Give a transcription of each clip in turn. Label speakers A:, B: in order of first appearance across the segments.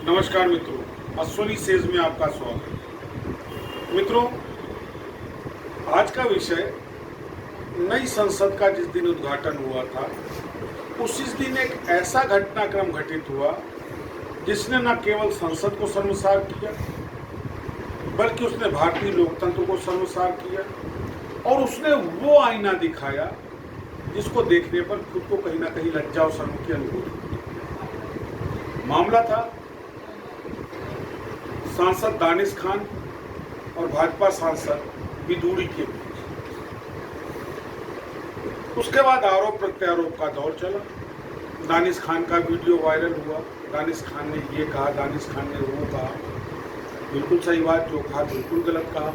A: नमस्कार मित्रों, अश्वनी सेज में आपका स्वागत है। मित्रों, आज का विषय नई संसद का जिस दिन उद्घाटन हुआ था उसी दिन एक ऐसा घटनाक्रम घटित हुआ जिसने न केवल संसद को शर्मसार किया बल्कि उसने भारतीय लोकतंत्र को शर्मसार किया और उसने वो आईना दिखाया जिसको देखने पर खुद को कहीं ना कहीं लज्जा और शर्म की अनुभूति होती। मामला था सांसद दानिश खान और भाजपा सांसद विदुड़ी के बीच। उसके बाद आरोप प्रत्यारोप का दौर चला। दानिश खान का वीडियो वायरल हुआ। दानिश खान ने ये कहा, दानिश खान ने वो कहा। बिल्कुल सही बात, जो कहा बिल्कुल गलत कहा।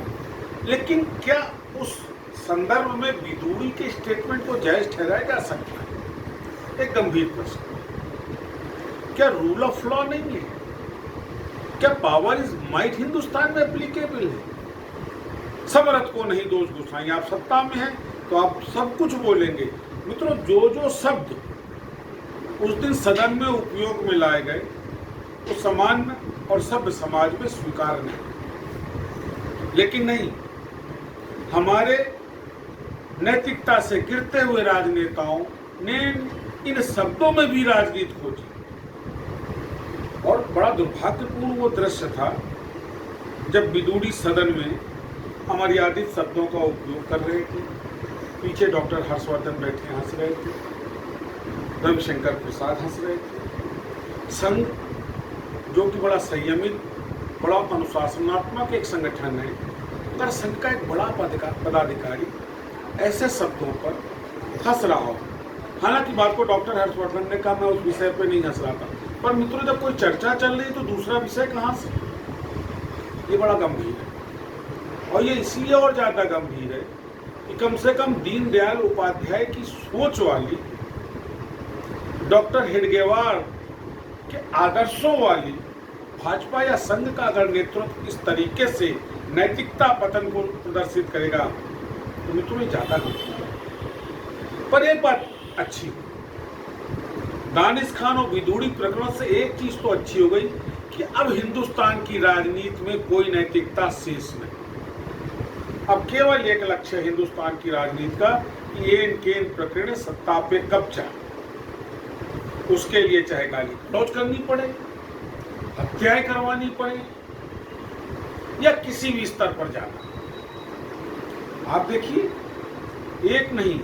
A: लेकिन क्या उस संदर्भ में विदुड़ी के स्टेटमेंट को जायज ठहराया जा सकता है? एक गंभीर प्रश्न। क्या रूल ऑफ लॉ नहीं है? क्या पावर इज माइट हिंदुस्तान में एप्लीकेबल है? समरथ को नहीं दोष घुसाएंगे। आप सत्ता में हैं तो आप सब कुछ बोलेंगे। मित्रों, जो शब्द उस दिन सदन में उपयोग में लाए गए वो सामान्य और सभ्य समाज में स्वीकार नहीं। लेकिन नहीं, हमारे नैतिकता से गिरते हुए राजनेताओं ने इन शब्दों में भी राजनीति खोजी और बड़ा दुर्भाग्यपूर्ण वो दृश्य था जब विदुड़ी सदन में अमर्यादित शब्दों का उपयोग कर रहे थे। पीछे डॉक्टर हर्षवर्धन बैठे हंस रहे थे, रविशंकर प्रसाद हंस रहे थे। संघ, जो कि बड़ा संयमित, बड़ा अनुशासनात्मक एक संगठन है, अगर संघ का एक बड़ा पदाधिकारी ऐसे शब्दों पर हंस रहा हो, हालांकि बात को डॉक्टर हर्षवर्धन ने कहा, मैं उस विषय पर नहीं हंस रहा था, पर मित्रों जब कोई चर्चा चल रही तो दूसरा विषय कहाँ से? ये बड़ा गंभीर है और ये इसलिए और ज्यादा गंभीर है कि कम से कम दीनदयाल उपाध्याय की सोच वाली, डॉक्टर हेडगेवार के आदर्शों वाली भाजपा या संघ का अगर नेतृत्व इस तरीके से नैतिकता पतन को प्रदर्शित करेगा तो मित्रों ज्यादा गंभीर है। पर एक बात अच्छी, दानिश खान और विदुड़ी प्रकरण से एक चीज तो अच्छी हो गई कि अब हिंदुस्तान की राजनीति में कोई नैतिकता शेष नहीं। अब केवल एक लक्ष्य है हिंदुस्तान की राजनीति का कि एन केन प्रकरण सत्ता पे कब्जा, उसके लिए चाहे गाली गलौज करनी पड़े, हत्याएं करवानी पड़े या किसी भी स्तर पर जाना। आप देखिए, एक नहीं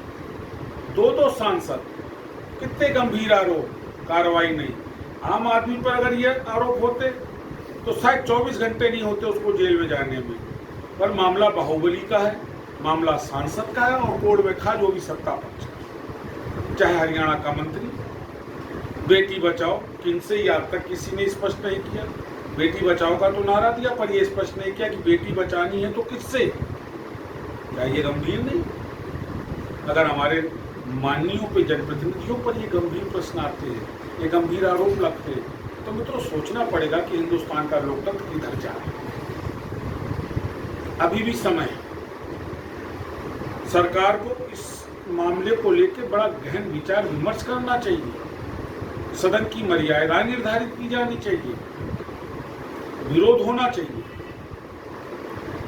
A: दो सांसद, कितने गंभीर आरोप, कार्रवाई नहीं। आम आदमी पर अगर ये आरोप होते तो शायद 24 घंटे नहीं होते उसको जेल में जाने में, पर मामला बाहुबली का है, मामला सांसद का है और कोर्ट में खा जो भी सत्ता पक्ष, चाहे हरियाणा का मंत्री। बेटी बचाओ, किनसे ही आज तक किसी ने स्पष्ट नहीं किया। बेटी बचाओ का तो नारा दिया पर यह स्पष्ट नहीं किया कि बेटी बचानी है तो किससे। क्या ये गंभीर नहीं? अगर हमारे माननीयों पे, जनप्रतिनिधियों पर ये गंभीर प्रश्न आते हैं, ये गंभीर आरोप लगते हैं, तो मित्रों सोचना पड़ेगा कि हिंदुस्तान का लोकतंत्र किधर जा रहा है। अभी भी समय है सरकार को इस मामले को लेकर बड़ा गहन विचार विमर्श करना चाहिए। सदन की मर्यादाएं निर्धारित की जानी चाहिए, विरोध होना चाहिए,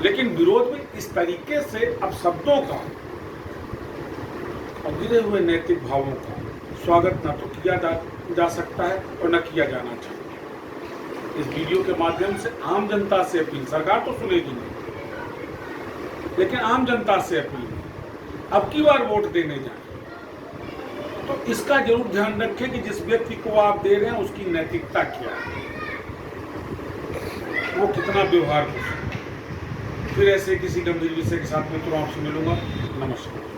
A: लेकिन विरोध में इस तरीके से अब शब्दों का और गिरे हुए नैतिक भावों का स्वागत न तो किया जा सकता है और न किया जाना चाहिए। इस वीडियो के माध्यम से आम जनता से अपील, सरकार तो सुनेगी नहीं, लेकिन आम जनता से अपील, अब की बार वोट देने जाए तो इसका जरूर ध्यान रखें कि जिस व्यक्ति को आप दे रहे हैं उसकी नैतिकता क्या है, वो कितना व्यवहार कर। फिर ऐसे किसी गंभीर विषय के साथ मित्रों आपसे मिलूंगा। नमस्कार।